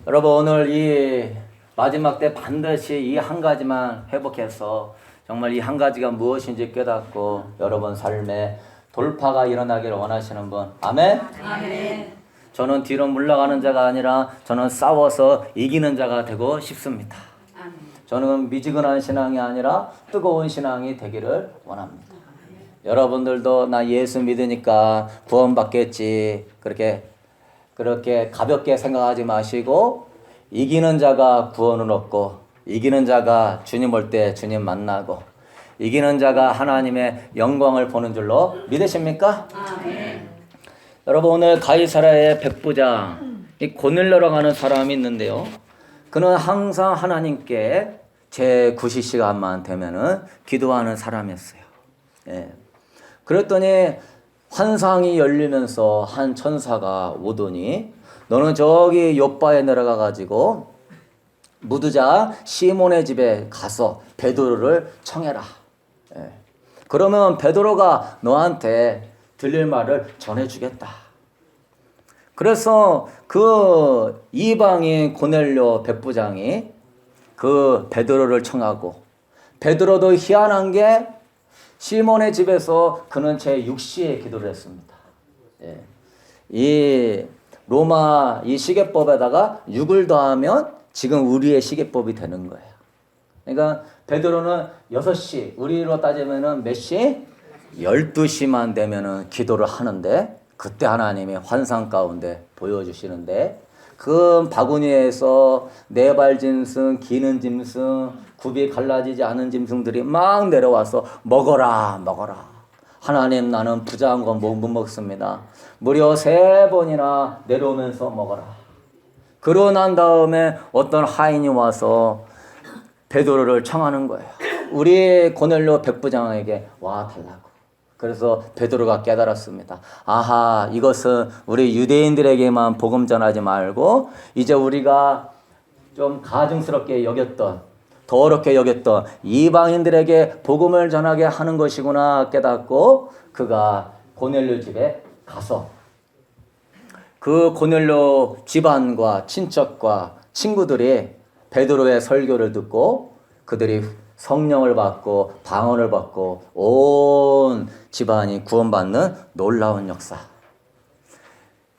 여러분 오늘 이 마지막 때 반드시 이 한 가지만 회복해서 정말 이 한 가지가 무엇인지 깨닫고 여러분 삶에 돌파가 일어나기를 원하시는 분, 아멘? 아멘. 저는 뒤로 물러가는 자가 아니라 저는 싸워서 이기는 자가 되고 싶습니다. 아멘. 저는 미지근한 신앙이 아니라 뜨거운 신앙이 되기를 원합니다. 여러분들도 나 예수 믿으니까 구원받겠지 그렇게 가볍게 생각하지 마시고 이기는 자가 구원을 얻고 이기는 자가 주님 올 때 주님 만나고 이기는 자가 하나님의 영광을 보는 줄로 믿으십니까? 아멘. 여러분 오늘 가이사라의 백부장 이 고넬료라고 하는 사람이 있는데요. 그는 항상 하나님께 제 9시간만 되면은 기도하는 사람이었어요. 예. 그랬더니 환상이 열리면서 한 천사가 오더니 너는 저기 요바에 내려가 가지고 무드자 시몬의 집에 가서 베드로를 청해라. 예. 그러면 베드로가 너한테 들릴 말을 전해주겠다. 그래서 그 이방인 고넬료 백부장이 그 베드로를 청하고 베드로도 희한한 게 시몬의 집에서 그는 제6시에 기도를 했습니다. 예. 이 로마 이 시계법에다가 6을 더하면 지금 우리의 시계법이 되는 거예요. 그러니까 베드로는 6시, 우리로 따지면은 몇 시? 12시만 되면은 기도를 하는데 그때 하나님이 환상 가운데 보여주시는데 그 바구니에서 네발 짐승, 기는 짐승, 굽이 갈라지지 않은 짐승들이 막 내려와서 먹어라. 하나님 나는 부자한 건 못 먹습니다. 무려 3번이나 내려오면서 먹어라. 그러고 난 다음에 어떤 하인이 와서 베드로를 청하는 거예요. 우리 고넬료 백부장에게 와 달라고. 그래서 베드로가 깨달았습니다. 아하, 이것은 우리 유대인들에게만 복음 전하지 말고 이제 우리가 좀 가증스럽게 여겼던 더럽게 여겼던 이방인들에게 복음을 전하게 하는 것이구나 깨닫고 그가 고넬료 집에 가서 그 고넬료 집안과 친척과 친구들이 베드로의 설교를 듣고 그들이 성령을 받고 방언을 받고 온 집안이 구원받는 놀라운 역사.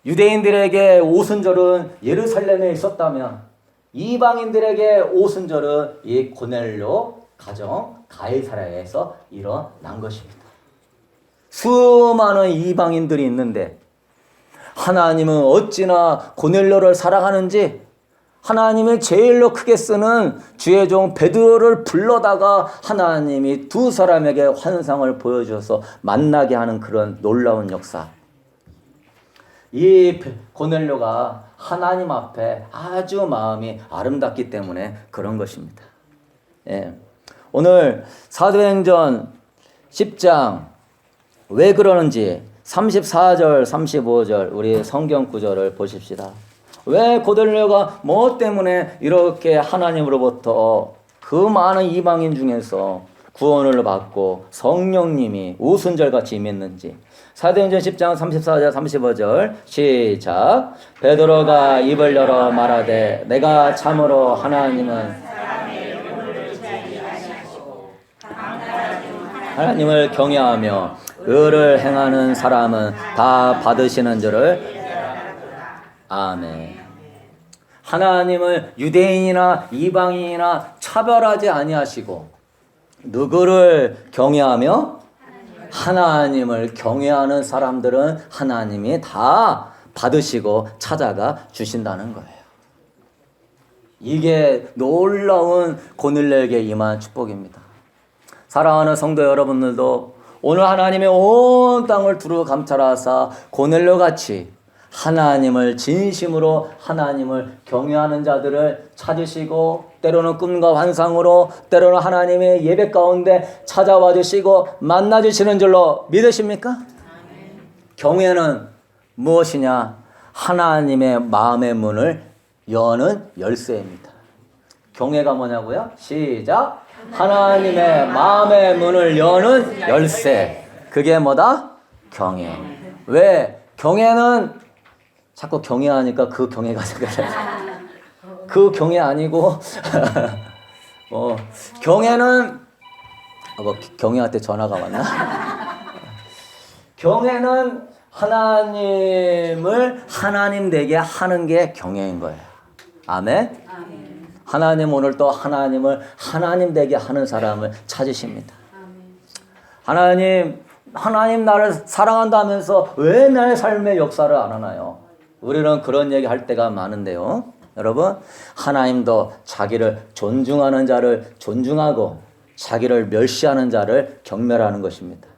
유대인들에게 오순절은 예루살렘에 있었다면 이방인들에게 오순절은 이 고넬료 가정 가이사라에서 일어난 것입니다. 수많은 이방인들이 있는데 하나님은 어찌나 고넬료를 사랑하는지 하나님이 제일로 크게 쓰는 주의 종 베드로를 불러다가 하나님이 두 사람에게 환상을 보여줘서 만나게 하는 그런 놀라운 역사. 이 고넬료가 하나님 앞에 아주 마음이 아름답기 때문에 그런 것입니다. 예. 오늘 사도행전 10장 왜 그러는지 34절 35절 우리 성경 구절을 보십시다. 왜 고넬료가 뭐 때문에 이렇게 하나님으로부터 그 많은 이방인 중에서 구원을 받고 성령님이 오순절같이 임했는지 사도행전 10장 34절 35절 시작. 베드로가 입을 열어 말하되 내가 참으로 하나님을 경외하며 의를 행하는 사람은 다 받으시는 줄을 아멘. 하나님을 유대인이나 이방인이나 차별하지 아니하시고 누구를 경외하며 하나님을 경외하는 사람들은 하나님이 다 받으시고 찾아가 주신다는 거예요. 이게 놀라운 고넬료에게 임한 축복입니다. 사랑하는 성도 여러분들도 오늘 하나님의 온 땅을 두루 감찰하사 고넬료같이 하나님을 진심으로 하나님을 경외하는 자들을 찾으시고 때로는 꿈과 환상으로 때로는 하나님의 예배 가운데 찾아와 주시고 만나 주시는 줄로 믿으십니까? 아멘. 경외는 무엇이냐? 하나님의 마음의 문을 여는 열쇠입니다. 경외가 뭐냐고요? 시작. 하나님의 마음의 문을 여는 열쇠. 그게 뭐다? 경외. 왜? 경외는 자꾸 경외하니까 그 경외가 생겨요. 그 경외 아니고 경외는 경외한테 전화가 왔나? 경외는 하나님을 하나님 되게 하는 게 경외인 거예요. 아멘? 하나님 오늘 또 하나님을 하나님 되게 하는 사람을 찾으십니다. 하나님 나를 사랑한다면서 왜 나의 삶의 역사를 안 하나요? 우리는 그런 얘기 할 때가 많은데요. 여러분, 하나님도 자기를 존중하는 자를 존중하고 자기를 멸시하는 자를 경멸하는 것입니다.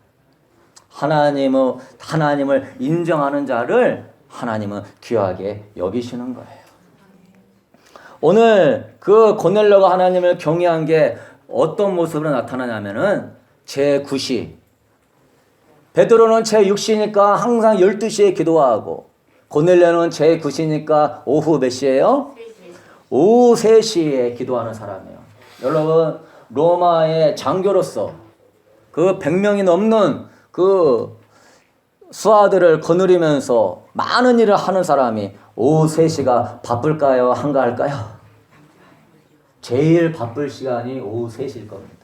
하나님을 인정하는 자를 하나님은 귀하게 여기시는 거예요. 오늘 그 고넬료가 하나님을 경외한 게 어떤 모습으로 나타나냐면은 제9시. 베드로는 제6시니까 항상 12시에 기도하고, 고넬료는 제9시니까 오후 몇 시에요? 오후 3시에 기도하는 사람이에요. 여러분, 로마의 장교로서 그 100명이 넘는 그 수하들을 거느리면서 많은 일을 하는 사람이 오후 3시가 바쁠까요? 한가할까요? 제일 바쁠 시간이 오후 3시일 겁니다.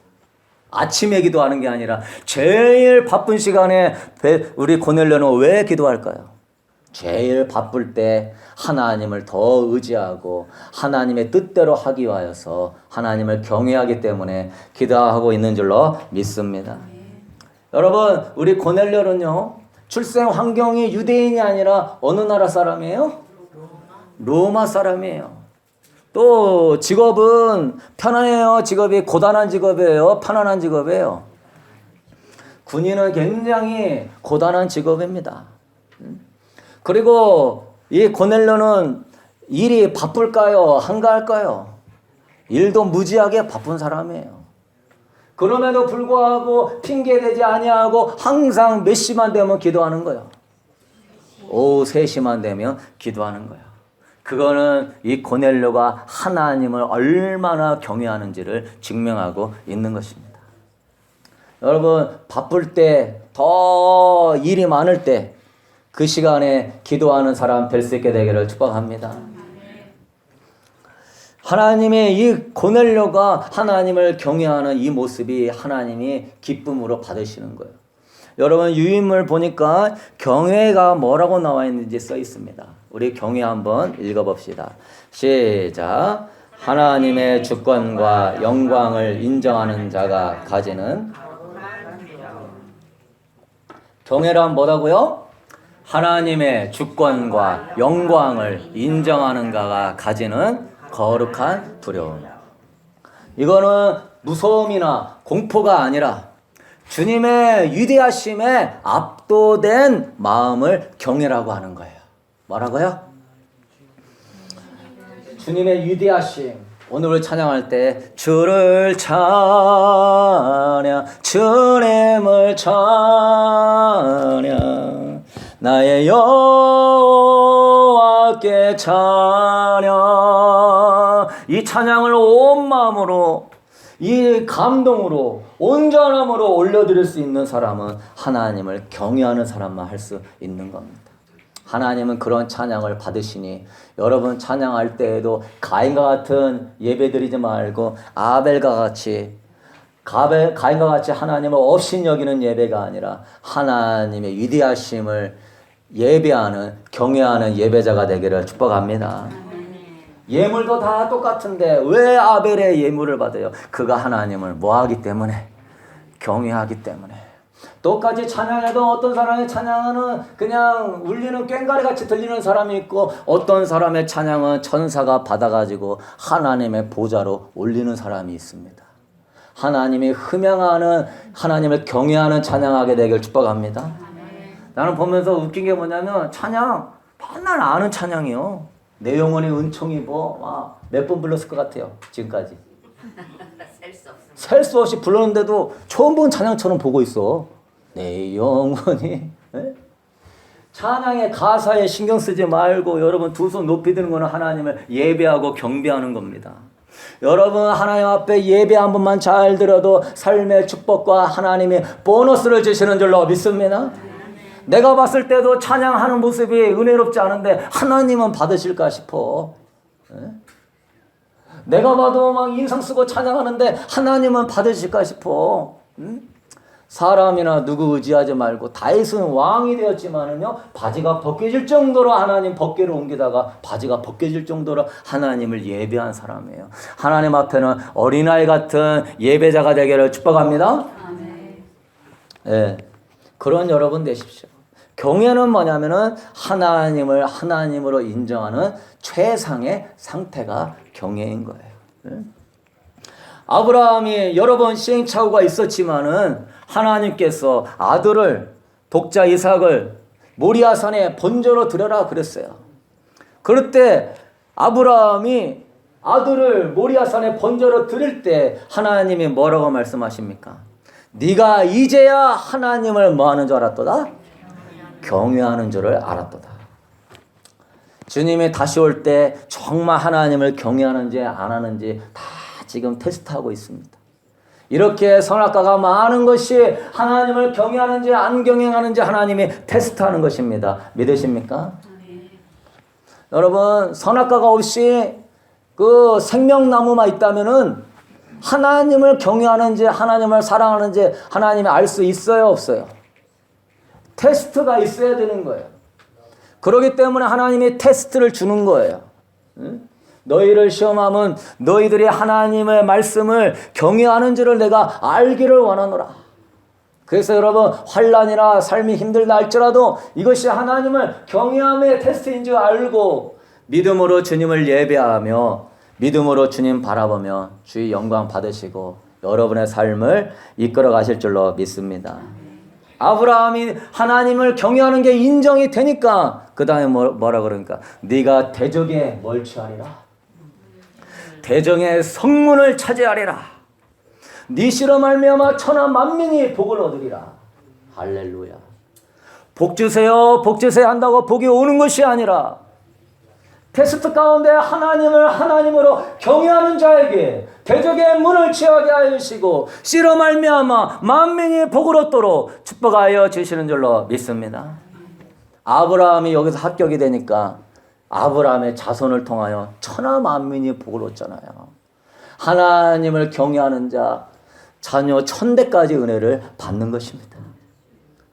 아침에 기도하는 게 아니라 제일 바쁜 시간에 우리 고넬료는 왜 기도할까요? 제일 바쁠 때 하나님을 더 의지하고 하나님의 뜻대로 하기 위하여서 하나님을 경외하기 때문에 기도하고 있는 줄로 믿습니다. 여러분, 우리 고넬료는요, 출생 환경이 유대인이 아니라 어느 나라 사람이에요? 로마 사람이에요. 또 직업은 편안해요? 직업이 고단한 직업이에요? 편안한 직업이에요? 군인은 굉장히 고단한 직업입니다. 그리고 이 고넬료는 일이 바쁠까요? 한가할까요? 일도 무지하게 바쁜 사람이에요. 그럼에도 불구하고 핑계대지 아니하고 항상 몇 시만 되면 기도하는 거예요. 오후 3시만 되면 기도하는 거예요. 그거는 이 고넬료가 하나님을 얼마나 경외하는지를 증명하고 있는 것입니다. 여러분, 바쁠 때, 더 일이 많을 때 그 시간에 기도하는 사람 될 수 있게 되기를 축복합니다. 하나님의 이 고넬료가 하나님을 경외하는 이 모습이 하나님이 기쁨으로 받으시는 거예요. 여러분, 유인물 보니까 경외가 뭐라고 나와 있는지 써 있습니다. 우리 경외 한번 읽어봅시다. 시작. 하나님의 주권과 영광을 인정하는 자가 가지는, 경외란 뭐라고요? 하나님의 주권과 영광을 인정하는 자가 가지는 거룩한 두려움. 이거는 무서움이나 공포가 아니라 주님의 위대하심에 압도된 마음을 경외라고 하는 거예요. 뭐라고요? 주님의 위대하심. 오늘 우리 찬양할 때 주를 찬양, 주님을 찬양, 나의 여호와께 찬양. 이 찬양을 온 마음으로, 이 감동으로, 온전함으로 올려드릴 수 있는 사람은 하나님을 경외하는 사람만 할 수 있는 겁니다. 하나님은 그런 찬양을 받으시니 여러분 찬양할 때에도 가인과 같은 예배 드리지 말고 아벨과 같이, 가인과 같이 하나님을 업신여기는 예배가 아니라 하나님의 위대하심을 예배하는, 경외하는 예배자가 되기를 축복합니다. 예물도 다 똑같은데 왜 아벨의 예물을 받아요? 그가 하나님을 뭐하기 때문에? 경외하기 때문에. 똑같이 찬양해도 어떤 사람의 찬양은 그냥 울리는 꽹과리같이 들리는 사람이 있고, 어떤 사람의 찬양은 천사가 받아가지고 하나님의 보좌로 올리는 사람이 있습니다. 하나님이 흠양하는, 하나님을 경외하는 찬양하게 되길 축복합니다. 나는 보면서 웃긴 게 뭐냐면 찬양 맨날 아는 찬양이요. 내 영혼의 은총이 몇 번 불렀을 것 같아요. 지금까지 셀 수 없이 불렀는데도 처음 본 찬양처럼 보고 있어. 내 영혼이. 네? 찬양의 가사에 신경 쓰지 말고 여러분 두 손 높이 드는 거는 하나님을 예배하고 경배하는 겁니다. 여러분 하나님 앞에 예배 한 번만 잘 드려도 삶의 축복과 하나님이 보너스를 주시는 줄로 믿습니다. 내가 봤을 때도 찬양하는 모습이 은혜롭지 않은데 하나님은 받으실까 싶어. 네? 내가 봐도 막 인상 쓰고 찬양하는데 하나님은 받으실까 싶어. 응? 사람이나 누구 의지하지 말고 다윗은 왕이 되었지만은요 바지가 벗겨질 정도로 하나님 법궤를 옮기다가 바지가 벗겨질 정도로 하나님을 예배한 사람이에요. 하나님 앞에는 어린아이 같은 예배자가 되기를 축복합니다. 예, 그런 여러분 되십시오. 경외는 뭐냐면은 하나님을 하나님으로 인정하는 최상의 상태가 경외인 거예요. 예? 아브라함이 여러 번 시행착오가 있었지만은 하나님께서 아들을 독자 이삭을 모리아산에 번제로 드려라 그랬어요. 그럴 때 아브라함이 아들을 모리아산에 번제로 드릴 때 하나님이 뭐라고 말씀하십니까? 네가 이제야 하나님을 뭐 하는 줄 알았도다? 경외하는 줄을 알았도다. 주님이 다시 올 때 정말 하나님을 경외하는지 안 하는지 다 지금 테스트하고 있습니다. 이렇게 선악과가 많은 것이 하나님을 경외하는지 안 경외하는지 하나님이 테스트하는 것입니다. 믿으십니까? 여러분, 선악과가 없이 그 생명나무만 있다면은 하나님을 경외하는지 하나님을 사랑하는지 하나님이 알 수 있어요, 없어요? 테스트가 있어야 되는 거예요. 그렇기 때문에 하나님이 테스트를 주는 거예요. 응? 너희를 시험하면 너희들이 하나님의 말씀을 경외하는지를 내가 알기를 원하노라. 그래서 여러분 환난이나 삶이 힘들다 할지라도 이것이 하나님을 경외함의 테스트인 줄 알고 믿음으로 주님을 예배하며 믿음으로 주님 바라보며 주의 영광 받으시고 여러분의 삶을 이끌어 가실 줄로 믿습니다. 아브라함이 하나님을 경외하는 게 인정이 되니까 그 다음에 뭐라 그러니까 네가 대적에 뭘 취하리라. 대적의 성문을 차지하리라. 네 씨로 말미암아 천하 만민이 복을 얻으리라. 할렐루야. 복 주세요, 복 주세요 한다고 복이 오는 것이 아니라 테스트 가운데 하나님을 하나님으로 경외하는 자에게 대적의 문을 취하게 하시고 씨로 말미암아 만민이 복을 얻도록 축복하여 주시는 줄로 믿습니다. 아브라함이 여기서 합격이 되니까 아브라함의 자손을 통하여 천하 만민이 복을 얻잖아요. 하나님을 경외하는 자 자녀 1000대까지 은혜를 받는 것입니다.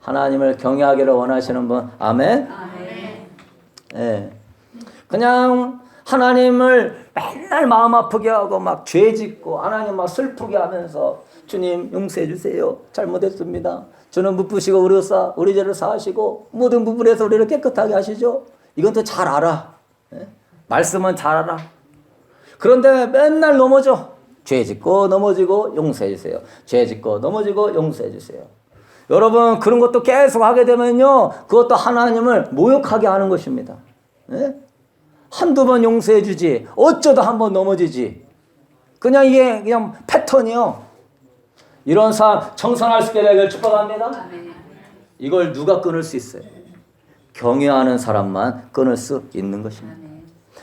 하나님을 경외하기를 원하시는 분 아멘? 아멘. 예. 그냥 하나님을 맨날 마음 아프게 하고 막 죄 짓고 하나님 막 슬프게 하면서 주님 용서해 주세요. 잘못했습니다. 주는 묻부시고 우리 죄를 사하시고 모든 부분에서 우리를 깨끗하게 하시죠. 이건 또 잘 알아. 예? 말씀은 잘 알아. 그런데 맨날 넘어져. 죄 짓고 넘어지고 용서해 주세요. 죄 짓고 넘어지고 용서해 주세요. 여러분 그런 것도 계속 하게 되면요. 그것도 하나님을 모욕하게 하는 것입니다. 예? 한두 번 용서해 주지. 어쩌다 한 번 넘어지지. 그냥 이게 그냥 패턴이요. 이런 삶 청산할 수 있게 되길 축복합니다. 이걸 누가 끊을 수 있어요? 경외하는 사람만 끊을 수 있는 것입니다.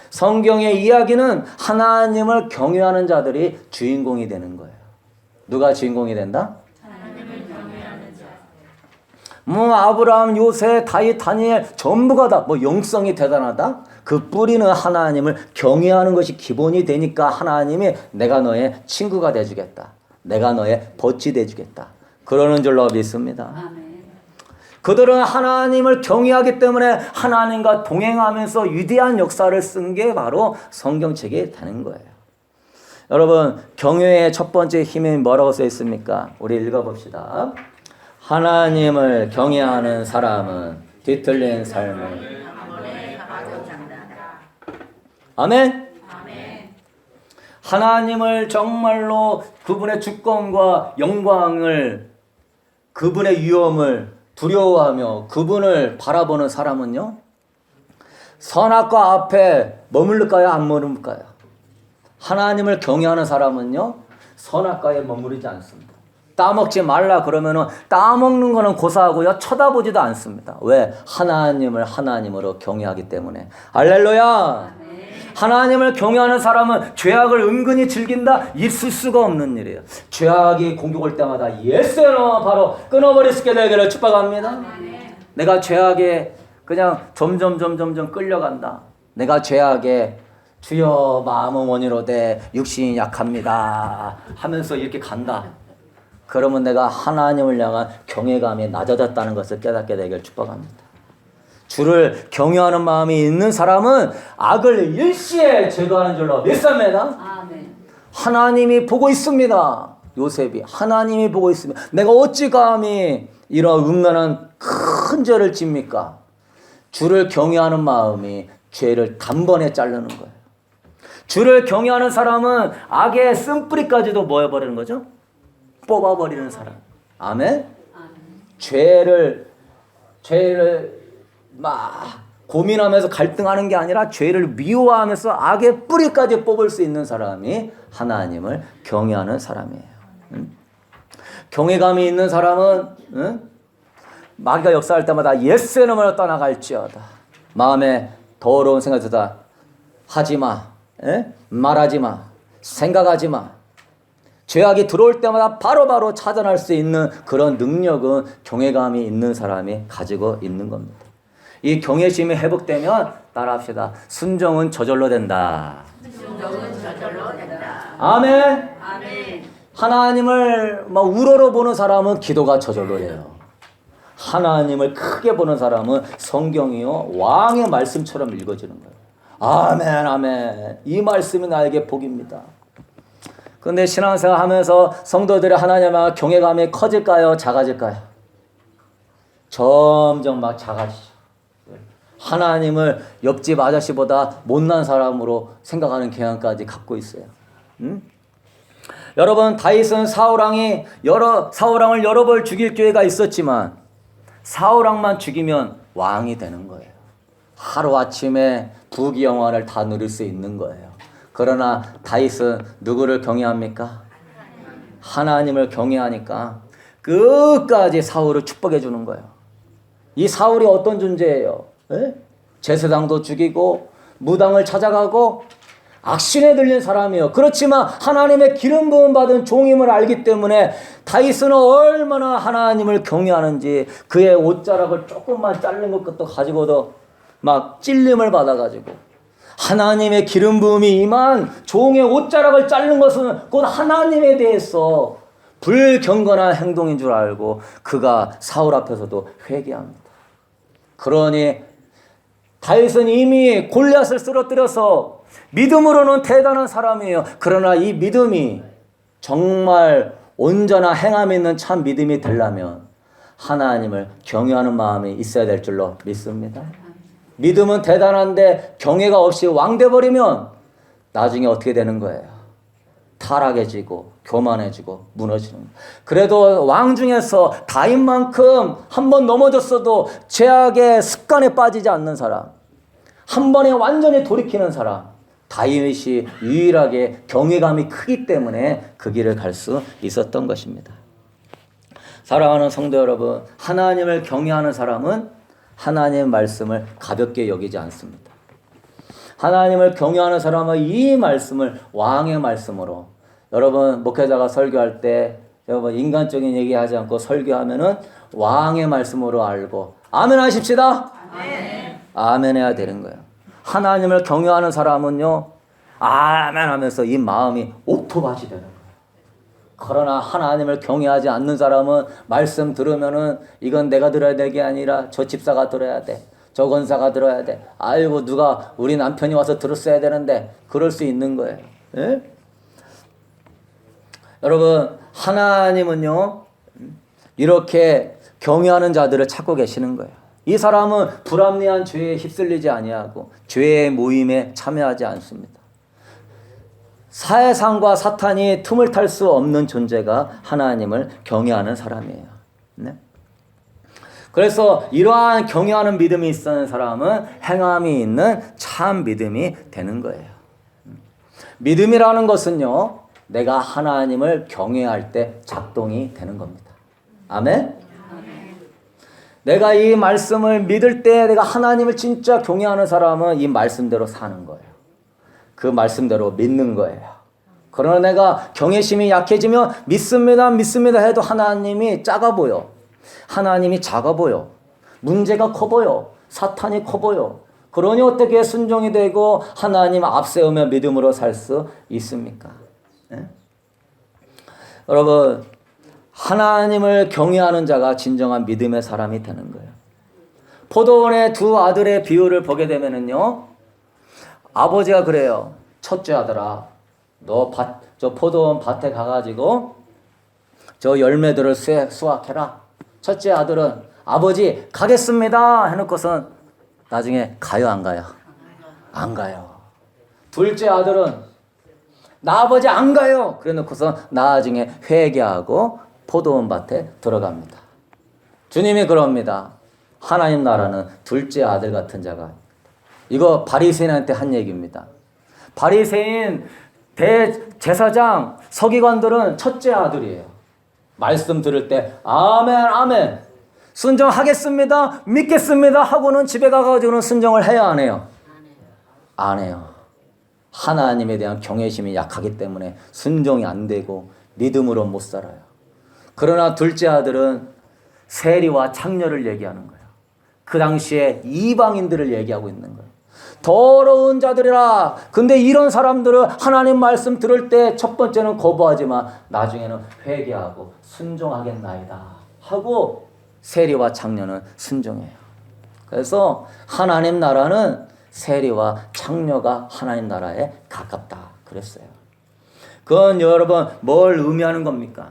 성경의 이야기는 하나님을 경외하는 자들이 주인공이 되는 거예요. 누가 주인공이 된다? 하나님을 경외하는 자. 뭐 아브라함, 요새, 다윗, 다니엘 전부가 다 뭐 영성이 대단하다? 그 뿌리는 하나님을 경외하는 것이 기본이 되니까 하나님이 내가 너의 친구가 돼주겠다. 내가 너의 벗이 돼주겠다. 그러는 줄로 믿습니다. 아멘. 그들은 하나님을 경외하기 때문에 하나님과 동행하면서 위대한 역사를 쓴 게 바로 성경책이 되는 거예요. 여러분 경외의 첫 번째 힘이 뭐라고 써 있습니까? 우리 읽어봅시다. 하나님을 경외하는 사람은 뒤틀린 삶을 아멘. 하나님을 정말로 그분의 주권과 영광을 그분의 위엄을 두려워하며 그분을 바라보는 사람은요. 선악과 앞에 머무를까요? 안 머무를까요? 하나님을 경외하는 사람은요. 선악과에 머무르지 않습니다. 따먹지 말라 그러면은 따먹는 거는 고사하고요. 쳐다보지도 않습니다. 왜? 하나님을 하나님으로 경외하기 때문에. 할렐루야. 하나님을 경외하는 사람은 죄악을 은근히 즐긴다? 있을 수가 없는 일이에요. 죄악이 공격할 때마다 예스로 바로 끊어버릴 수 있게 되기를 축복합니다. 내가 죄악에 그냥 점점 끌려간다. 내가 죄악에 주여 마음은 원이로되 육신이 약합니다 하면서 이렇게 간다. 그러면 내가 하나님을 향한 경외감이 낮아졌다는 것을 깨닫게 되길 축복합니다. 주를 경외하는 마음이 있는 사람은 악을 일시에 제거하는 줄로 믿습니다. 아멘. 하나님이 보고 있습니다. 요셉이 하나님이 보고 있습니다. 내가 어찌 감히 이런 음란한 큰 죄를 짓니까? 주를 경외하는 마음이 죄를 단번에 자르는 거예요. 주를 경외하는 사람은 악의 쓴뿌리까지도 뭐 해버리는 거죠? 뽑아버리는 사람. 아멘? 죄를 막 고민하면서 갈등하는 게 아니라 죄를 미워하면서 악의 뿌리까지 뽑을 수 있는 사람이 하나님을 경외하는 사람이에요. 경외감이 있는 사람은 마귀가 역사할 때마다 옛사람을 떠나갈지어다. 마음에 더러운 생각이 들다. 하지마. 말하지마. 생각하지마. 죄악이 들어올 때마다 바로바로 차단할 수 있는 그런 능력은 경외감이 있는 사람이 가지고 있는 겁니다. 이 경외심이 회복되면 따라합시다. 순종은 저절로 된다. 순종은 저절로 된다. 아멘. 아멘. 하나님을 막 우러러 보는 사람은 기도가 저절로 돼요. 하나님을 크게 보는 사람은 성경이요 왕의 말씀처럼 읽어지는 거예요. 아멘 아멘. 이 말씀이 나에게 복입니다. 그런데 신앙생활 하면서 성도들의 하나님과 경외감이 커질까요? 작아질까요? 점점 막 작아지죠. 하나님을 옆집 아저씨보다 못난 사람으로 생각하는 경향까지 갖고 있어요. 여러분 다윗은 사울왕을 여러 번 죽일 기회가 있었지만 사울왕만 죽이면 왕이 되는 거예요. 하루아침에 부귀영화를 다 누릴 수 있는 거예요. 그러나 다윗은 누구를 경외합니까? 하나님을 경외하니까 끝까지 사울을 축복해 주는 거예요. 이 사울이 어떤 존재예요? 제사장도 죽이고 무당을 찾아가고 악신에 들린 사람이에요. 그렇지만 하나님의 기름 부음 받은 종임을 알기 때문에 다윗은 얼마나 하나님을 경외하는지 그의 옷자락을 조금만 자른 것도 가지고도 막 찔림을 받아가지고 하나님의 기름 부음이 임한 종의 옷자락을 자른 것은 곧 하나님에 대해서 불경건한 행동인 줄 알고 그가 사울 앞에서도 회개합니다. 그러니 다윗은 이미 골리앗을 쓰러뜨려서 믿음으로는 대단한 사람이에요. 그러나 이 믿음이 정말 온전한 행함 있는 참 믿음이 되려면 하나님을 경외하는 마음이 있어야 될 줄로 믿습니다. 믿음은 대단한데 경외가 없이 왕돼 버리면 나중에 어떻게 되는 거예요? 타락해지고 교만해지고 무너지는 거예요. 그래도 왕 중에서 다윗만큼 한 번 넘어졌어도 죄악의 습관에 빠지지 않는 사람, 한 번에 완전히 돌이키는 사람, 다윗이 유일하게 경외감이 크기 때문에 그 길을 갈 수 있었던 것입니다. 사랑하는 성도 여러분, 하나님을 경외하는 사람은 하나님의 말씀을 가볍게 여기지 않습니다. 하나님을 경외하는 사람은 이 말씀을 왕의 말씀으로, 여러분 목회자가 설교할 때 여러분 인간적인 얘기하지 않고 설교하면은 왕의 말씀으로 알고 아멘 하십시다. 아멘. 아멘 해야 되는 거예요. 하나님을 경외하는 사람은요 아멘 하면서 이 마음이 옥토밭이 되는 거예요. 그러나 하나님을 경외하지 않는 사람은 말씀 들으면은 이건 내가 들어야 될 게 아니라 저 집사가 들어야 돼. 저 권사가 들어야 돼. 아이고 누가 우리 남편이 와서 들었어야 되는데 그럴 수 있는 거예요. 예? 여러분 하나님은요 이렇게 경외하는 자들을 찾고 계시는 거예요. 이 사람은 불합리한 죄에 휩쓸리지 아니하고 죄의 모임에 참여하지 않습니다. 사해상과 사탄이 틈을 탈 수 없는 존재가 하나님을 경외하는 사람이에요. 네? 그래서 이러한 경외하는 믿음이 있는 사람은 행함이 있는 참 믿음이 되는 거예요. 믿음이라는 것은요, 내가 하나님을 경외할 때 작동이 되는 겁니다. 아멘? 내가 이 말씀을 믿을 때 내가 하나님을 진짜 경외하는 사람은 이 말씀대로 사는 거예요. 그 말씀대로 믿는 거예요. 그러나 내가 경외심이 약해지면 믿습니다 해도 하나님이 작아 보여. 하나님이 작아 보여. 문제가 커 보여. 사탄이 커 보여. 그러니 어떻게 순종이 되고 하나님 앞세우며 믿음으로 살 수 있습니까? 예? 여러분, 하나님을 경외하는 자가 진정한 믿음의 사람이 되는 거예요. 포도원의 두 아들의 비유를 보게 되면은요, 아버지가 그래요. 첫째 아들아, 너 저 포도원 밭에 가가지고 저 열매들을 수확해라. 첫째 아들은 아버지 가겠습니다 해놓고선 나중에 가요 안 가요? 안 가요. 둘째 아들은 나 아버지 안 가요 그래놓고선 나중에 회개하고 포도원 밭에 들어갑니다. 주님이 그럽니다. 하나님 나라는 둘째 아들 같은 자가. 이거 바리새인한테 한 얘기입니다. 바리새인 대제사장 서기관들은 첫째 아들이에요. 말씀 들을 때 아멘 아멘 순종하겠습니다 믿겠습니다 하고는 집에 가가지고는 순종을 해야 안 해요? 안 해요. 하나님에 대한 경외심이 약하기 때문에 순종이 안 되고 믿음으로 못 살아요. 그러나 둘째 아들은 세리와 창녀를 얘기하는 거예요. 그 당시에 이방인들을 얘기하고 있는 거예요. 더러운 자들이라. 근데 이런 사람들은 하나님 말씀 들을 때 첫 번째는 거부하지만 나중에는 회개하고 순종하겠나이다 하고 세리와 창녀는 순종해요. 그래서 하나님 나라는 세리와 창녀가 하나님 나라에 가깝다 그랬어요. 그건 여러분 뭘 의미하는 겁니까?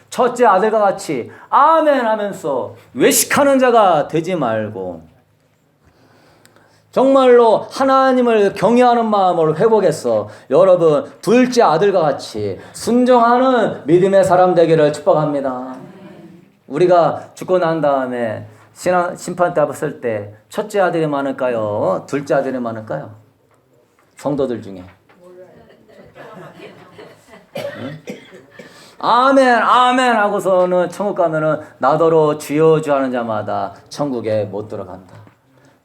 첫째 아들과 같이 아멘 하면서 외식하는 자가 되지 말고 정말로 하나님을 경외하는 마음으로 회복해서 여러분 둘째 아들과 같이 순종하는 믿음의 사람 되기를 축복합니다. 우리가 죽고 난 다음에 심판 때 봤을 때 첫째 아들이 많을까요? 둘째 아들이 많을까요? 성도들 중에. 응? 아멘 아멘 하고서는 천국 가면은 나더러 주여 주 하는 자마다 천국에 못 들어간다.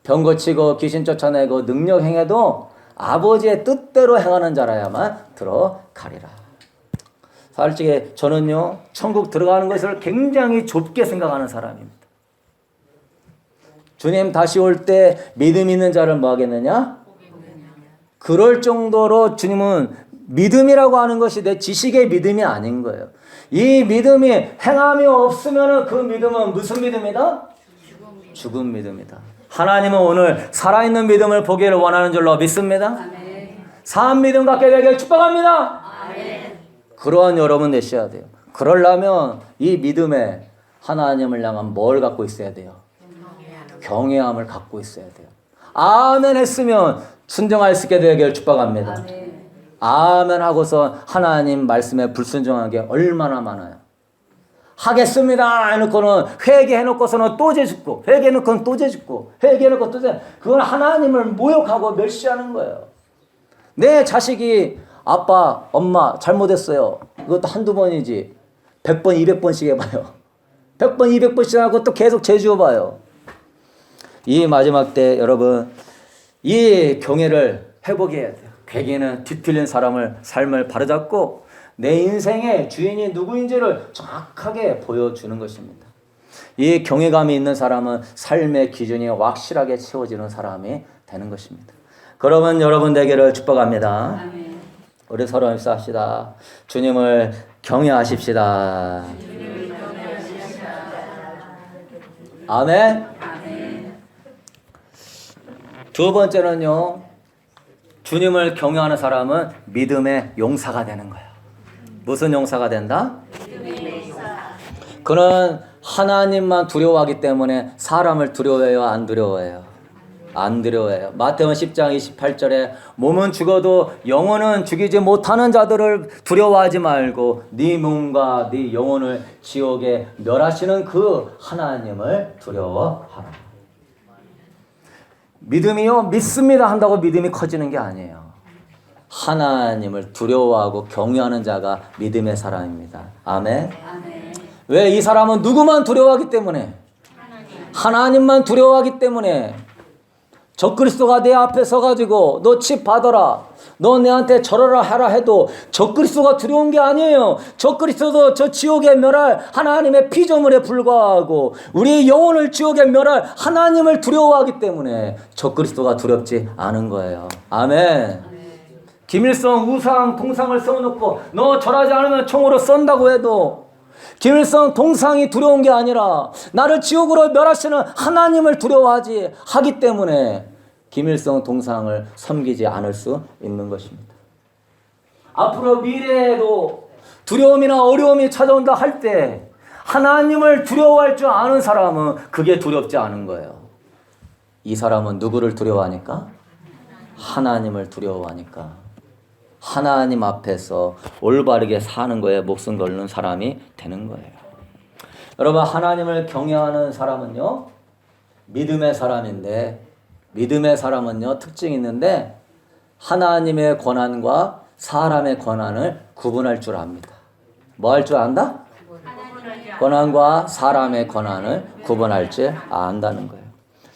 병 고치고 귀신 쫓아내고 능력 행해도 아버지의 뜻대로 행하는 자라야만 들어가리라. 솔직히 저는요 천국 들어가는 것을 굉장히 좁게 생각하는 사람입니다. 주님 다시 올 때 믿음 있는 자를 뭐 하겠느냐? 그럴 정도로 주님은 믿음이라고 하는 것이 내 지식의 믿음이 아닌 거예요. 이 믿음이 행함이 없으면 그 믿음은 무슨 믿음이다? 죽은 믿음이다. 하나님은 오늘 살아있는 믿음을 보기를 원하는 줄로 믿습니다. 산 믿음 갖게 되길 축복합니다. 그러한 여러분 되셔야 돼요. 그러려면 이 믿음에 하나님을 향한 뭘 갖고 있어야 돼요? 경외함을 갖고 있어야 돼요. 아멘 했으면 순종할 수 있게 되길 축복합니다. 아멘 하고서 하나님 말씀에 불순종한 게 얼마나 많아요. 하겠습니다 해놓고는 회개해놓고서는 또 죄짓고 회개해놓고는 또 죄짓고 회개해놓고 또 죄짓고 그건 하나님을 모욕하고 멸시하는 거예요. 내 자식이 아빠 엄마 잘못했어요. 이것도 한두 번이지 100번 200번씩 해봐요. 100번 200번씩 하고 또 계속 죄지어봐요. 이 마지막 때 여러분 이 경외를 회복해야 돼요. 회개는 뒤틀린 삶을 바로잡고 내 인생의 주인이 누구인지를 정확하게 보여주는 것입니다. 이 경외감이 있는 사람은 삶의 기준이 확실하게 채워지는 사람이 되는 것입니다. 그러면 여러분 되기를 축복합니다. 아멘. 우리 서로 입사합시다. 주님을 경외하십시다. 아멘. 두 번째는요. 주님을 경외하는 사람은 믿음의 용사가 되는 거예요. 무슨 용사가 된다? 그는 하나님만 두려워하기 때문에 사람을 두려워해요? 안 두려워해요? 안 두려워해요. 마태복음 10장 28절에 몸은 죽어도 영혼은 죽이지 못하는 자들을 두려워하지 말고 네 몸과 네 영혼을 지옥에 멸하시는 그 하나님을 두려워하라. 믿음이요 믿습니다 한다고 믿음이 커지는 게 아니에요. 하나님을 두려워하고 경외하는 자가 믿음의 사람입니다. 아멘. 왜? 이 사람은 누구만 두려워하기 때문에 하나님만 두려워하기 때문에 적그리스도가 내 앞에 서가지고 너 칩 받아라, 너 내한테 절하라 하라 해도 적그리스도가 두려운 게 아니에요. 적그리스도도 저 지옥에 멸할 하나님의 피조물에 불과하고 우리의 영혼을 지옥에 멸할 하나님을 두려워하기 때문에 적그리스도가 두렵지 않은 거예요. 아멘. 김일성 우상 동상을 세워놓고 너 절하지 않으면 총으로 쏜다고 해도 김일성 동상이 두려운 게 아니라 나를 지옥으로 멸하시는 하나님을 두려워하지 하기 때문에 김일성 동상을 섬기지 않을 수 있는 것입니다. 앞으로 미래에도 두려움이나 어려움이 찾아온다 할 때 하나님을 두려워할 줄 아는 사람은 그게 두렵지 않은 거예요. 이 사람은 누구를 두려워하니까? 하나님을 두려워하니까. 하나님 앞에서 올바르게 사는 거에 목숨 걸는 사람이 되는 거예요. 여러분, 하나님을 경외하는 사람은요, 믿음의 사람인데, 믿음의 사람은요, 특징이 있는데 하나님의 권한과 사람의 권한을 구분할 줄 압니다. 뭐 할 줄 안다? 권한과 사람의 권한을 구분할 줄 안다는 거예요.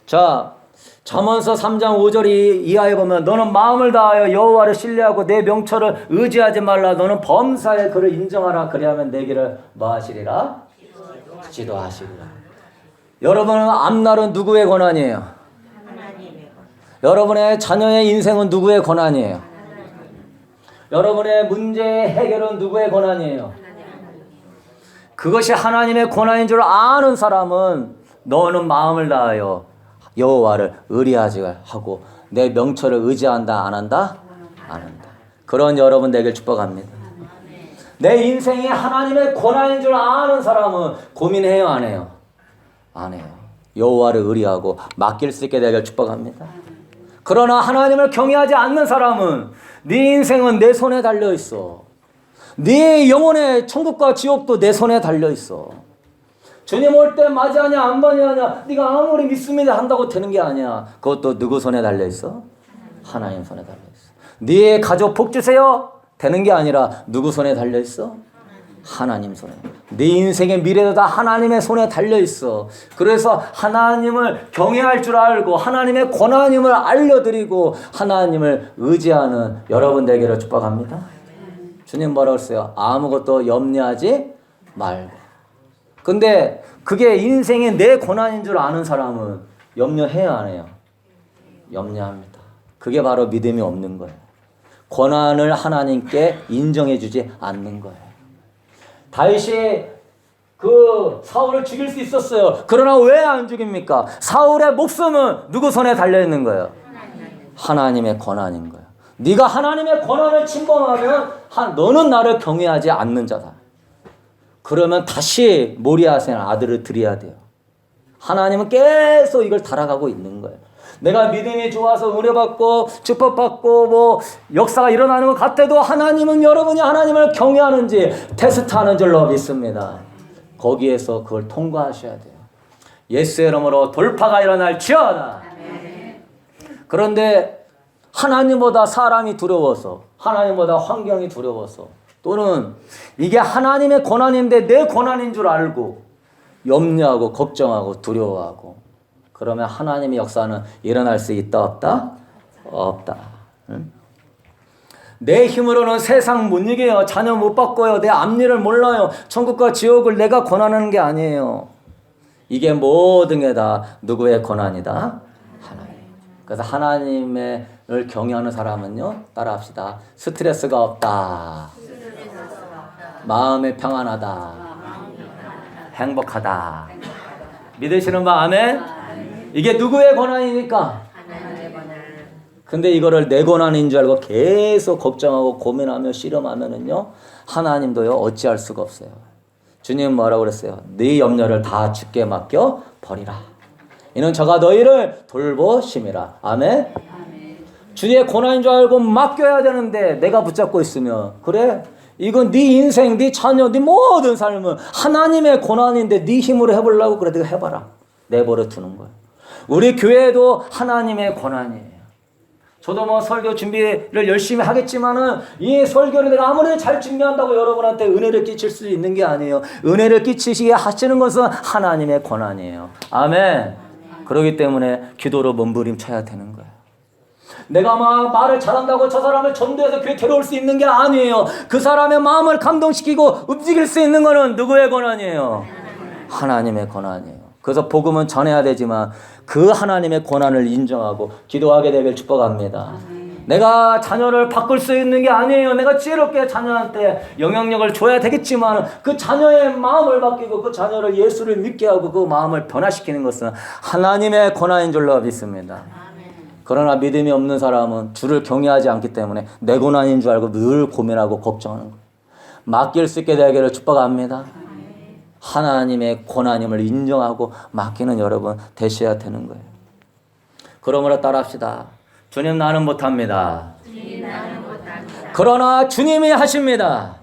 자, 잠언서 3장 5절 이하에 보면 너는 마음을 다하여 여호와를 신뢰하고 내 명철을 의지하지 말라. 너는 범사에 그를 인정하라. 그리하면 내 길을 뭐 하시리라? 지도하시리라. 여러분은 앞날은 누구의 권한이에요? 여러분의 자녀의 인생은 누구의 권한이에요? 여러분의 문제 해결은 누구의 권한이에요? 그것이 하나님의 권한인 줄 아는 사람은 너는 마음을 다하여 여호와를 의리하지 하고 내 명철을 의지한다 안 한다? 안 한다. 그런 여러분 되길 축복합니다. 내 인생이 하나님의 권한인 줄 아는 사람은 고민해요 안 해요? 안 해요. 여호와를 의리하고 맡길 수 있게 되길 축복합니다. 그러나 하나님을 경외하지 않는 사람은 네 인생은 내 손에 달려있어. 네 영혼의 천국과 지옥도 내 손에 달려있어. 주님 올 때 맞이하냐 안 맞이하냐 네가 아무리 믿습니다 한다고 되는 게 아니야. 그것도 누구 손에 달려있어? 하나님 손에 달려있어. 네 가족 복 주세요 되는 게 아니라 누구 손에 달려있어? 하나님 손에. 네 인생의 미래도 다 하나님의 손에 달려있어. 그래서 하나님을 경외할 줄 알고 하나님의 권한임을 알려드리고 하나님을 의지하는 여러분 되기를 축복합니다. 주님 뭐라고 했어요? 아무것도 염려하지 말고. 근데 그게 인생의 내 권한인 줄 아는 사람은 염려해야 안 해요? 염려합니다. 그게 바로 믿음이 없는 거예요. 권한을 하나님께 인정해 주지 않는 거예요. 다윗이 그 사울을 죽일 수 있었어요. 그러나 왜 안 죽입니까? 사울의 목숨은 누구 손에 달려있는 거예요? 하나님의 권한인 거예요. 네가 하나님의 권한을 침범하면 너는 나를 경외하지 않는 자다. 그러면 다시 모리아세는 아들을 드려야 돼요. 하나님은 계속 이걸 달아가고 있는 거예요. 내가 믿음이 좋아서 은혜받고 축복받고 뭐 역사가 일어나는 것 같아도 하나님은 여러분이 하나님을 경외하는지 테스트하는 줄로 믿습니다. 거기에서 그걸 통과하셔야 돼요. 예수의 이름으로 돌파가 일어날지어다. 그런데 하나님보다 사람이 두려워서 하나님보다 환경이 두려워서 또는 이게 하나님의 권한인데 내 권한인 줄 알고 염려하고 걱정하고 두려워하고 그러면 하나님의 역사는 일어날 수 있다 없다? 없다. 응? 내 힘으로는 세상 못 이겨요. 자녀 못 바꿔요. 내 앞일을 몰라요. 천국과 지옥을 내가 권하는 게 아니에요. 이게 모든 게 다 누구의 권한이다? 하나님. 그래서 하나님을 경외하는 사람은요. 따라합시다. 스트레스가 없다. 마음이 평안하다. 행복하다. 믿으시는 분 아멘? 이게 누구의 권한이니까? 하나님의 권한. 근데 이거를 내 권한인 줄 알고 계속 걱정하고 고민하며 씨름하면은요, 하나님도요, 어찌할 수가 없어요. 주님 뭐라고 그랬어요? 네 염려를 다 주께 맡겨 버리라. 이는 저가 너희를 돌보심이라. 아멘? 주의 권한인 줄 알고 맡겨야 되는데 내가 붙잡고 있으면 그래? 이건 네 인생, 네 자녀, 네 모든 삶은 하나님의 권한인데 네 힘으로 해보려고 그래 네가 해봐라. 내버려 두는 거야. 우리 교회도 하나님의 권한이에요. 저도 뭐 설교 준비를 열심히 하겠지만은 이 설교를 내가 아무리 잘 준비한다고 여러분한테 은혜를 끼칠 수 있는 게 아니에요. 은혜를 끼치시게 하시는 것은 하나님의 권한이에요. 아멘. 그렇기 때문에 기도로 몸부림쳐야 되는 거예요. 내가 막 말을 잘한다고 저 사람을 전도해서 교회 데려올 수 있는 게 아니에요. 그 사람의 마음을 감동시키고 움직일 수 있는 거는 누구의 권한이에요? 하나님의 권한이에요. 그래서 복음은 전해야 되지만 그 하나님의 권한을 인정하고 기도하게 되길 축복합니다. 내가 자녀를 바꿀 수 있는 게 아니에요. 내가 지혜롭게 자녀한테 영향력을 줘야 되겠지만 그 자녀의 마음을 바뀌고 그 자녀를 예수를 믿게 하고 그 마음을 변화시키는 것은 하나님의 권한인 줄로 믿습니다. 그러나 믿음이 없는 사람은 주를 경외하지 않기 때문에 내 고난인 줄 알고 늘 고민하고 걱정하는 거예요. 맡길 수 있게 되기를 축복합니다. 하나님의 고난임을 인정하고 맡기는 여러분 되셔야 되는 거예요. 그러므로 따라합시다. 주님 나는 못합니다. 그러나 주님이 하십니다.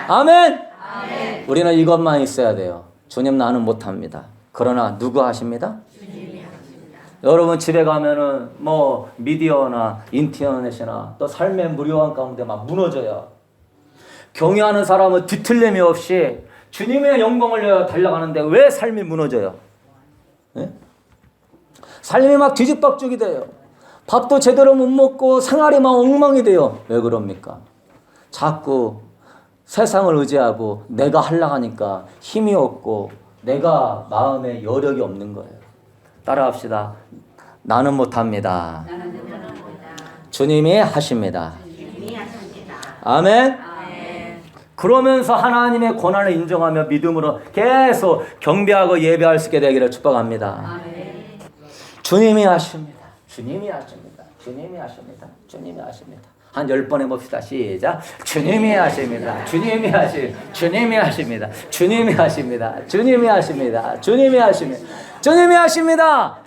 아멘. 우리는 이것만 있어야 돼요. 주님 나는 못합니다. 그러나 누구 하십니다? 여러분 집에 가면은 뭐 미디어나 인터넷이나 또 삶의 무료한 가운데 막 무너져요. 경외하는 사람은 뒤틀림이 없이 주님의 영광을 위하여 달려가는데 왜 삶이 무너져요? 네? 삶이 막 뒤죽박죽이 돼요. 밥도 제대로 못 먹고 생활이 막 엉망이 돼요. 왜 그럽니까? 자꾸 세상을 의지하고 내가 하려고 하니까 힘이 없고 내가 마음에 여력이 없는 거예요. 따라합시다. 나는 못합니다. 주님이 하십니다. 아멘. 그러면서 하나님의 권한을 인정하며 믿음으로 계속 경배하고 예배할 수 있게 되기를 축복합니다. 주님이 하십니다. 주님이 하십니다. 주님이 하십니다. 주님이 하십니다. 한 10번 해봅시다. 시작. 주님이 하십니다. 주님이 하십니다. 주님이 하십니다. 주님이 하십니다. 주님이 하십니다. 주님이 하십니다. 주님이 하십니다.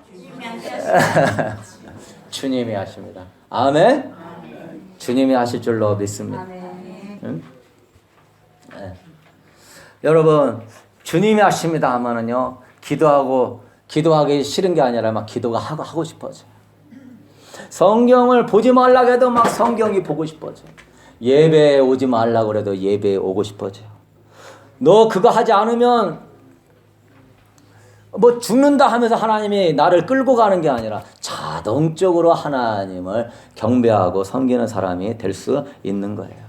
주님이 하십니다. 아멘. 주님이 하실 줄로 믿습니다. 응? 네. 여러분 주님이 하십니다 하면은요 기도하기 싫은 게 아니라 막 기도가 하고 싶어져요. 성경을 보지 말라고 해도 막 성경이 보고 싶어져요. 예배에 오지 말라고 해도 예배에 오고 싶어져요. 너 그거 하지 않으면 뭐 죽는다 하면서 하나님이 나를 끌고 가는 게 아니라 자동적으로 하나님을 경배하고 섬기는 사람이 될 수 있는 거예요.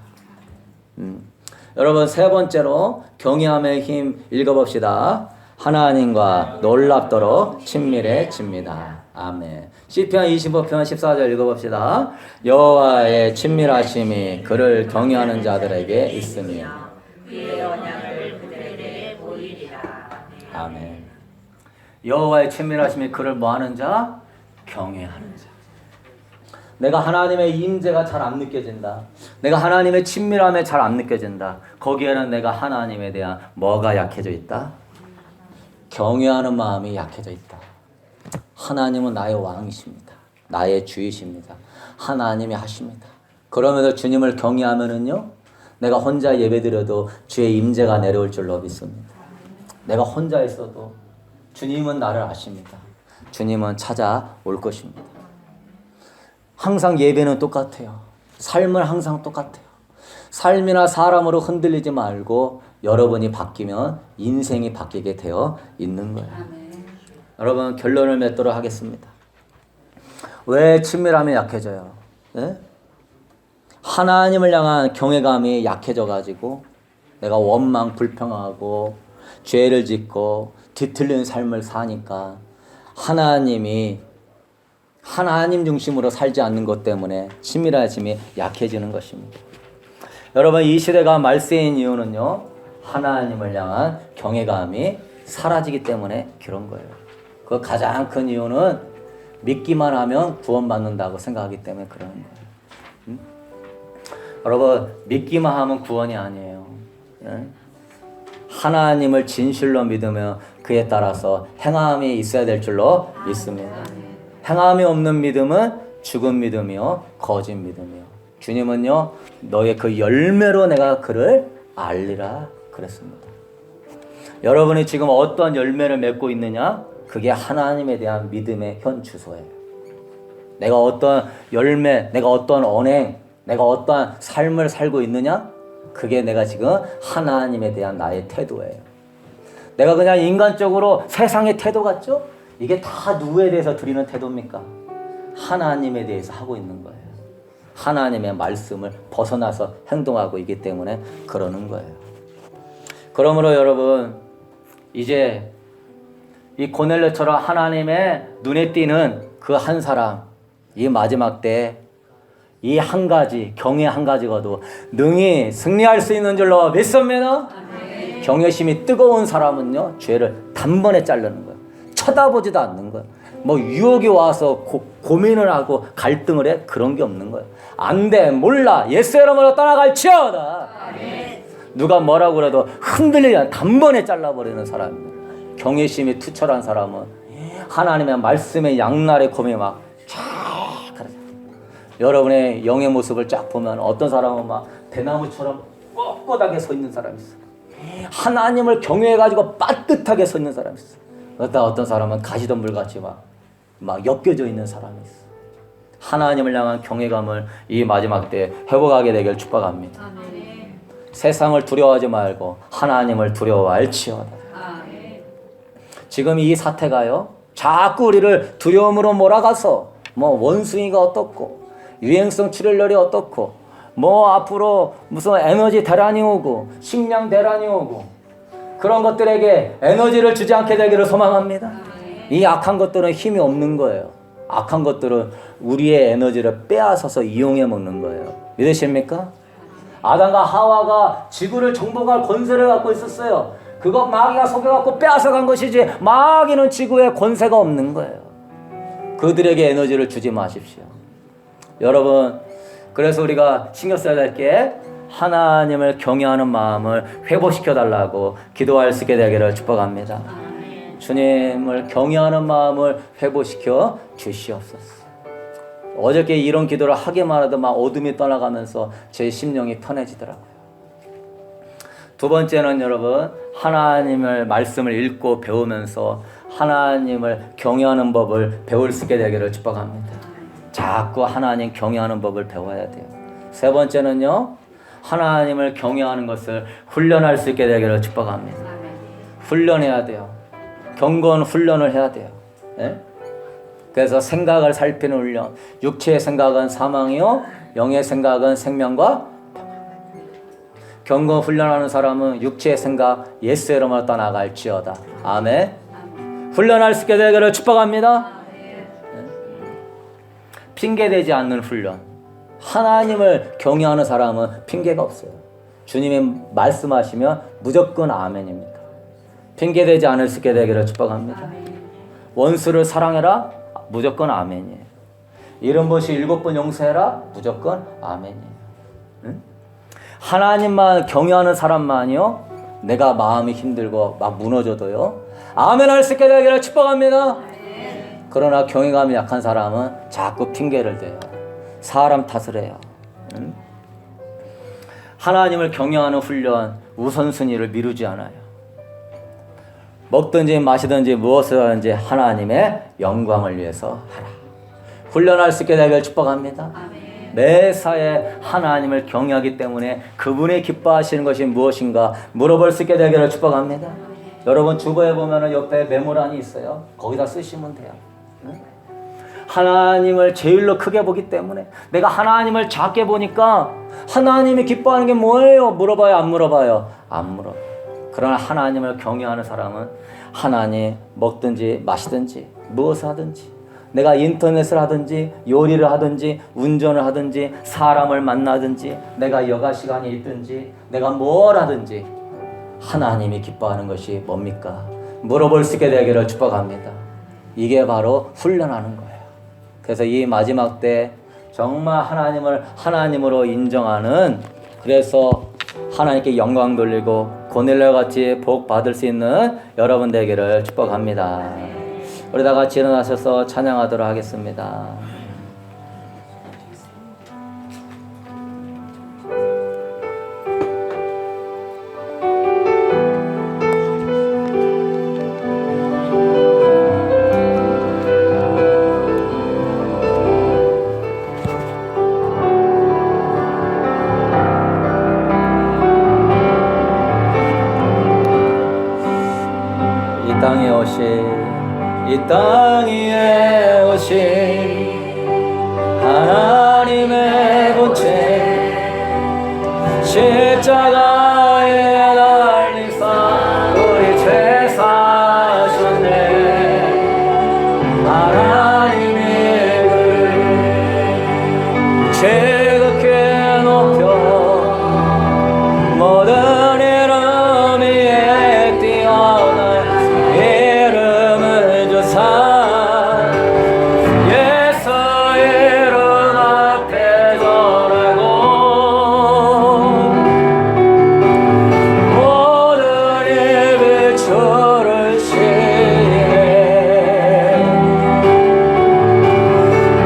여러분 세 번째로 경외함의 힘 읽어봅시다. 하나님과 놀랍도록 친밀해집니다. 아멘. 시편 25편 14절 읽어봅시다. 여호와의 친밀하심이 그를 경외하는 자들에게 있으며 그의 언약을 그들에게 보이리라. 아멘. 여호와의 친밀하심이 그를 뭐하는 자? 경외하는 자. 내가 하나님의 임재가 잘 안 느껴진다. 내가 하나님의 친밀함에 잘 안 느껴진다. 거기에는 내가 하나님에 대한 뭐가 약해져 있다? 경외하는 마음이 약해져 있다. 하나님은 나의 왕이십니다. 나의 주이십니다. 하나님이 하십니다. 그러면서 주님을 경외하면은요, 내가 혼자 예배드려도 주의 임재가 내려올 줄로 믿습니다. 내가 혼자 있어도 주님은 나를 아십니다. 주님은 찾아올 것입니다. 항상 예배는 똑같아요. 삶은 항상 똑같아요. 삶이나 사람으로 흔들리지 말고 여러분이 바뀌면 인생이 바뀌게 되어 있는 거예요. 여러분 결론을 맺도록 하겠습니다. 왜 친밀함이 약해져요? 네? 하나님을 향한 경외감이 약해져가지고 내가 원망 불평하고 죄를 짓고 뒤틀린 삶을 사니까 하나님 중심으로 살지 않는 것 때문에 친밀함이 약해지는 것입니다. 여러분 이 시대가 말세인 이유는요, 하나님을 향한 경외감이 사라지기 때문에 그런 거예요. 그 가장 큰 이유는 믿기만 하면 구원받는다고 생각하기 때문에 그러는 거예요. 여러분 믿기만 하면 구원이 아니에요. 하나님을 진실로 믿으며 그에 따라서 행함이 있어야 될 줄로 믿습니다. 행함이 없는 믿음은 죽은 믿음이요 거짓 믿음이요. 주님은요 너의 그 열매로 내가 그를 알리라 그랬습니다. 여러분이 지금 어떤 열매를 맺고 있느냐? 그게 하나님에 대한 믿음의 현 주소예요. 내가 어떤 열매, 내가 어떤 언행, 내가 어떤 삶을 살고 있느냐? 그게 내가 지금 하나님에 대한 나의 태도예요. 내가 그냥 인간적으로 세상의 태도 같죠? 이게 다 누구에 대해서 드리는 태도입니까? 하나님에 대해서 하고 있는 거예요. 하나님의 말씀을 벗어나서 행동하고 있기 때문에 그러는 거예요. 그러므로 여러분, 이제 이 고넬료처럼 하나님의 눈에 띄는 그 한 사람, 이 마지막 때 이 한 가지, 경외 한 가지가도 능히 승리할 수 있는 줄로 믿습니다. 경외심이 뜨거운 사람은요, 죄를 단번에 자르는 거예요. 쳐다보지도 않는 거예요. 뭐 유혹이 와서 고민을 하고 갈등을 해? 그런 게 없는 거예요. 안 돼, 몰라, 예수 이름으로 떠나갈지어다. 누가 뭐라고 그래도 흔들리지 않아 단번에 잘라버리는 사람입니다. 경외심이 투철한 사람은 하나님의 말씀의 양날의 검이 막 여러분의 영의 모습을 쫙 보면 어떤 사람은 막 대나무처럼 꼿꼿하게 서 있는 사람이 있어. 하나님을 경외해가지고 빳듯하게 서 있는 사람이 있어. 어떤 사람은 가시덤불같이 막 엮여져 있는 사람이 있어. 하나님을 향한 경외감을 이 마지막 때 회복하게 되길 축복합니다. 세상을 두려워하지 말고 하나님을 두려워할지어다. 지금 이 사태가요, 자꾸 우리를 두려움으로 몰아가서 뭐 원숭이가 어떻고 유행성 출혈열이 어떻고 뭐 앞으로 무슨 에너지 대란이 오고 식량 대란이 오고 그런 것들에게 에너지를 주지 않게 되기를 소망합니다. 이 악한 것들은 힘이 없는 거예요. 악한 것들은 우리의 에너지를 빼앗아서 이용해 먹는 거예요. 믿으십니까? 아담과 하와가 지구를 정복할 권세를 갖고 있었어요. 그거 마귀가 속여갖고 빼앗아간 것이지 마귀는 지구에 권세가 없는 거예요. 그들에게 에너지를 주지 마십시오. 여러분, 그래서 우리가 신경 써야 될 게 하나님을 경외하는 마음을 회복시켜 달라고 기도할 수 있게 되기를 축복합니다. 주님을 경외하는 마음을 회복시켜 주시옵소서. 어저께 이런 기도를 하기만 해도 막 어둠이 떠나가면서 제 심령이 편해지더라고요. 두 번째는 여러분, 하나님의 말씀을 읽고 배우면서 하나님을 경외하는 법을 배울 수 있게 되기를 축복합니다. 자꾸 하나님 경외하는 법을 배워야 돼요. 세 번째는요, 하나님을 경외하는 것을 훈련할 수 있게 되기를 축복합니다. 훈련해야 돼요. 경건 훈련을 해야 돼요. 네? 그래서 생각을 살피는 훈련. 육체의 생각은 사망이요, 영의 생각은 생명과 경건 훈련하는 사람은 육체의 생각 예수 이름으로 떠나갈지어다. 아멘. 훈련할 수 있게 되기를 축복합니다. 핑계대지 않는 훈련. 하나님을 경외하는 사람은 핑계가 없어요. 주님이 말씀하시면 무조건 아멘입니다. 핑계대지 않을 수 있게 되기를 축복합니다. 원수를 사랑해라, 무조건 아멘이에요. 70번씩 7번 용서해라, 무조건 아멘이에요. 응? 하나님만 경외하는 사람만이요, 내가 마음이 힘들고 막 무너져도요, 아멘 할 수 있게 되기를 축복합니다. 그러나 경외감이 약한 사람은 자꾸 핑계를 대요. 사람 탓을 해요. 응? 하나님을 경외하는 훈련, 우선순위를 미루지 않아요. 먹든지 마시든지 무엇을 하든지 하나님의 영광을 위해서 하라. 훈련할 수 있게 되기를 축복합니다. 매사에 하나님을 경외하기 때문에 그분이 기뻐하시는 것이 무엇인가 물어볼 수 있게 되기를 축복합니다. 여러분, 주보에 보면 옆에 메모란이 있어요. 거기다 쓰시면 돼요. 하나님을 제일로 크게 보기 때문에 내가 하나님을 작게 보니까 하나님이 기뻐하는 게 뭐예요? 물어봐요? 안 물어봐요? 안 물어. 그러나 하나님을 경외하는 사람은 하나님 먹든지 마시든지 무엇을 하든지 내가 인터넷을 하든지 요리를 하든지 운전을 하든지 사람을 만나든지 내가 여가 시간이 있든지 내가 뭘 하든지 하나님이 기뻐하는 것이 뭡니까? 물어볼 수 있게 되기를 축복합니다. 이게 바로 훈련하는 거예요. 그래서 이 마지막 때 정말 하나님을 하나님으로 인정하는, 그래서 하나님께 영광 돌리고 고넬료 같이 복 받을 수 있는 여러분 되기를 축복합니다. 우리 다 같이 일어나셔서 찬양하도록 하겠습니다. 오신 이 땅 위에 오신 하나님의 본체 십자가에 달리사 우리 죄 사셨네. 하나님의 그 지극히 높여 모든 이름 위에 뛰어난 이름을 주사 예수 이름 앞에 절하고 모든 입이 주를 시해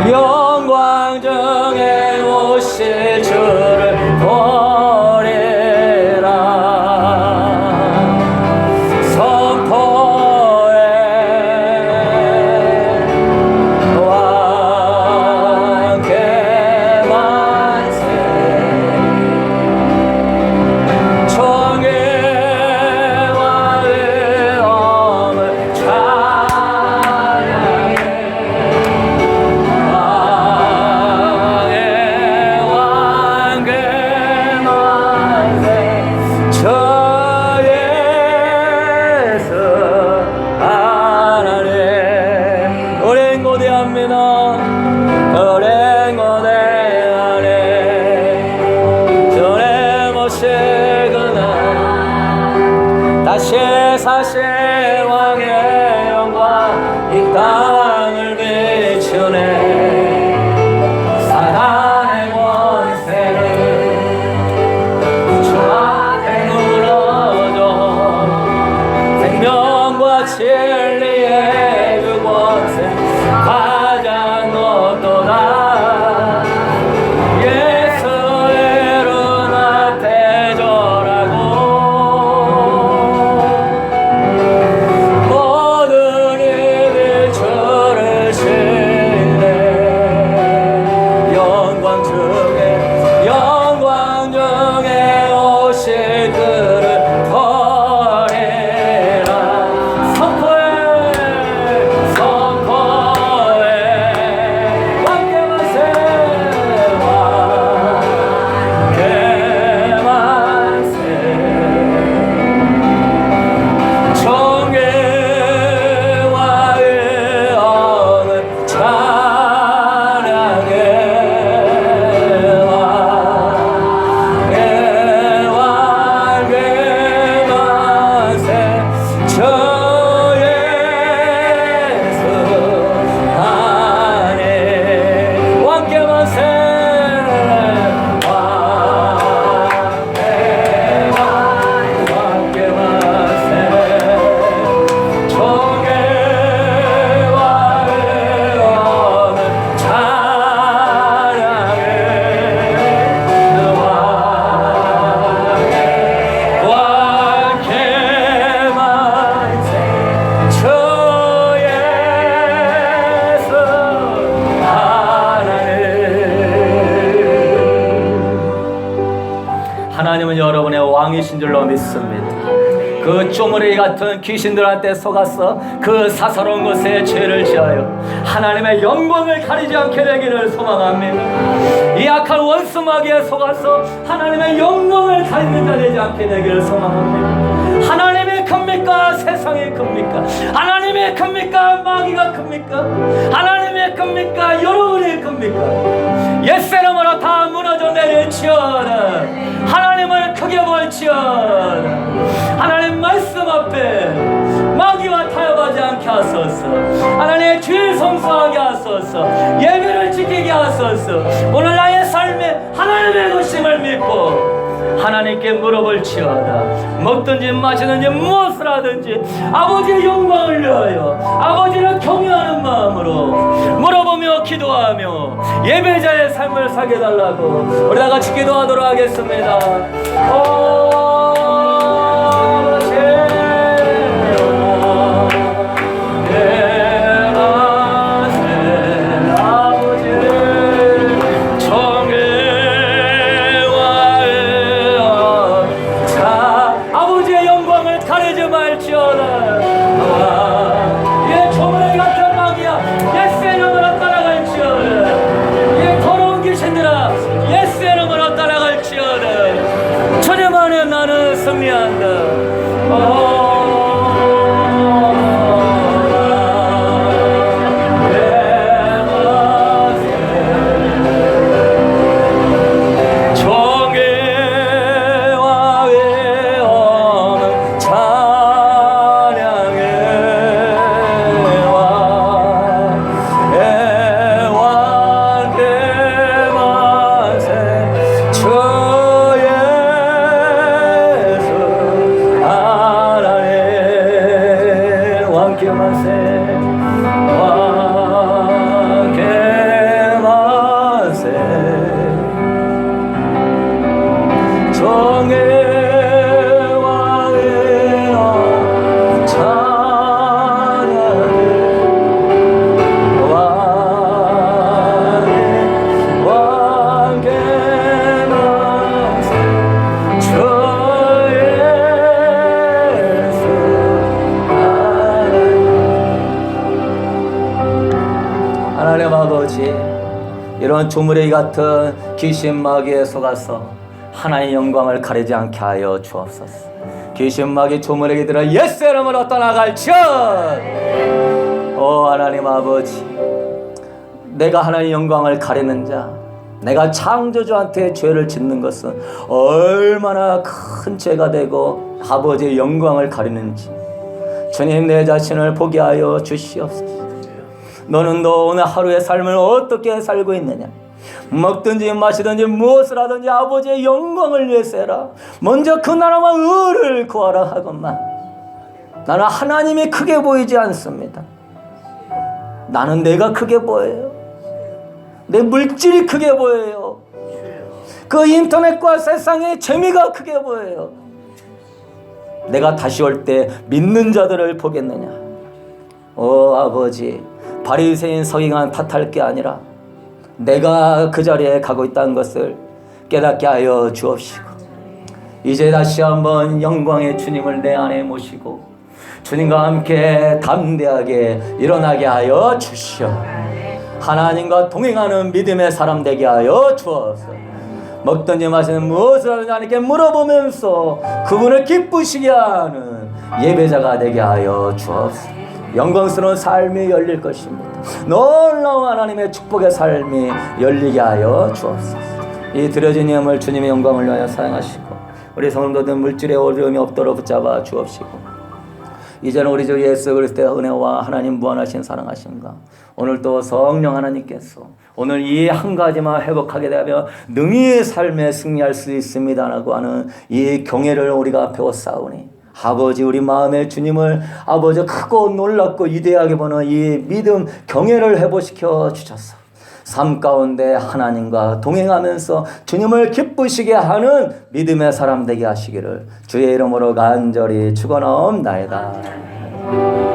영광 중에 오실 주를 보리라. 선포해 왕께 만세 정의와 의엄을 찬양해 왕의 만세 저 예수 하나님. 우린 고대합니다. 우린 고대하네. 주님 오시구나. 다시 사실 왕의 영광 이 땅을 비추네. 사단의 권세를 주 앞에 무너져 생명과 진리의 그 권세 가장 높도다. 예수 이름 앞에 절하고 모든 입이 주를 시네. 영광 중에 오실 그를 버리라. 선포해 왕께 만세 왕께 만세 정의와 의엄을 찬양해 왕의 만세 저 예수 하나님. 왕께 만세 왕께 만세 정의와 의엄을 찬양해 왕께 만세 저 예수 하나님. 하나님은 여러분의 왕이신 줄로 믿습니다. 그 쪼무레기 같은 귀신들한테 속아서 그 사사로운 것에 죄를 지하여 하나님의 영광을 가리지 않게 되기를 소망합니다. 이 악한 원수 마귀에 속아서 하나님의 영광을 가리는 자 되지 않게 되기를 소망합니다. 하나님이 큽니까? 세상이 큽니까? 하나님이 큽니까? 마귀가 큽니까? 하나님이 큽니까? 여러분이 큽니까? 옛사람으로 다 무너져 내릴지어다. 하나님을 크게 볼지어다. 하나님 말씀 앞에 마귀와 타협하지 않게 하소서. 하나님의 죄를 성소하게 하소서. 예배를 지키게 하소서. 오늘 나의 삶에 하나님의 도심을 믿고 하나님께 물어볼지어다. 먹든지 마시든지 무엇을 하든지 아버지의 영광을 위하여 아버지를 경외하는 마음으로 물어보며 기도하며 예배자의 삶을 살게 달라고 우리 다 같이 기도하도록 하겠습니다. 아버지의 영광을 가리지 말지어다. 승리한다. 정의와 외엄은 찬양의 왕 애완 대만세 주 예수 하나님 왕께 만세 왕께 만세 정의와 외엄 찬양의 왕께 만세 주 예수 하나님 아버지, 이런 조무레기 같은 귀신 마귀에 속아서 하나님의 영광을 가리지 않게 하여 주옵소서. 귀신 마귀 조무레기들은 예수 이름으로 떠나갈지어다. 오 하나님 아버지, 내가 하나님의 영광을 가리는 자, 내가 창조주한테 죄를 짓는 것은 얼마나 큰 죄가 되고 아버지의 영광을 가리는지 주님, 내 자신을 보게 하여 주시옵소서. 너는 너 오늘 하루의 삶을 어떻게 살고 있느냐? 먹든지 마시든지 무엇을 하든지 아버지의 영광을 위해서 해라. 먼저 그 나라와 의를 구하라 하건만 나는 하나님이 크게 보이지 않습니다. 나는 내가 크게 보여요. 내 물질이 크게 보여요. 그 인터넷과 세상의 재미가 크게 보여요. 내가 다시 올 때 믿는 자들을 보겠느냐? 오 아버지, 바리새인 서기관 탓할 게 아니라 내가 그 자리에 가고 있다는 것을 깨닫게 하여 주옵시고, 이제 다시 한번 영광의 주님을 내 안에 모시고 주님과 함께 담대하게 일어나게 하여 주시오. 하나님과 동행하는 믿음의 사람 되게 하여 주옵소서. 먹든지 마시든 무엇을 하든지 하나님께 물어보면서 그분을 기쁘시게 하는 예배자가 되게 하여 주옵소서. 영광스러운 삶이 열릴 것입니다. 놀라운 하나님의 축복의 삶이 열리게 하여 주옵소서. 이 드려진 예물 주님의 영광을 위하여 사용하시고 우리 성도들 물질의 어려움이 없도록 붙잡아 주옵시고, 이제는 우리 주 예수 그리스도의 은혜와 하나님 무한하신 사랑하심과 오늘 또 성령 하나님께서 오늘 이 한 가지만 회복하게 되면 능히 삶에 승리할 수 있습니다라고 하는 이 경애를 우리가 배웠사오니, 아버지 우리 마음에 주님을 아버지 크고 놀랍고 위대하게 보는 이 믿음 경애를 회복시켜 주셔서 삶 가운데 하나님과 동행하면서 주님을 기쁘시게 하는 믿음의 사람 되게 하시기를 주의 이름으로 간절히 축원하옵나이다.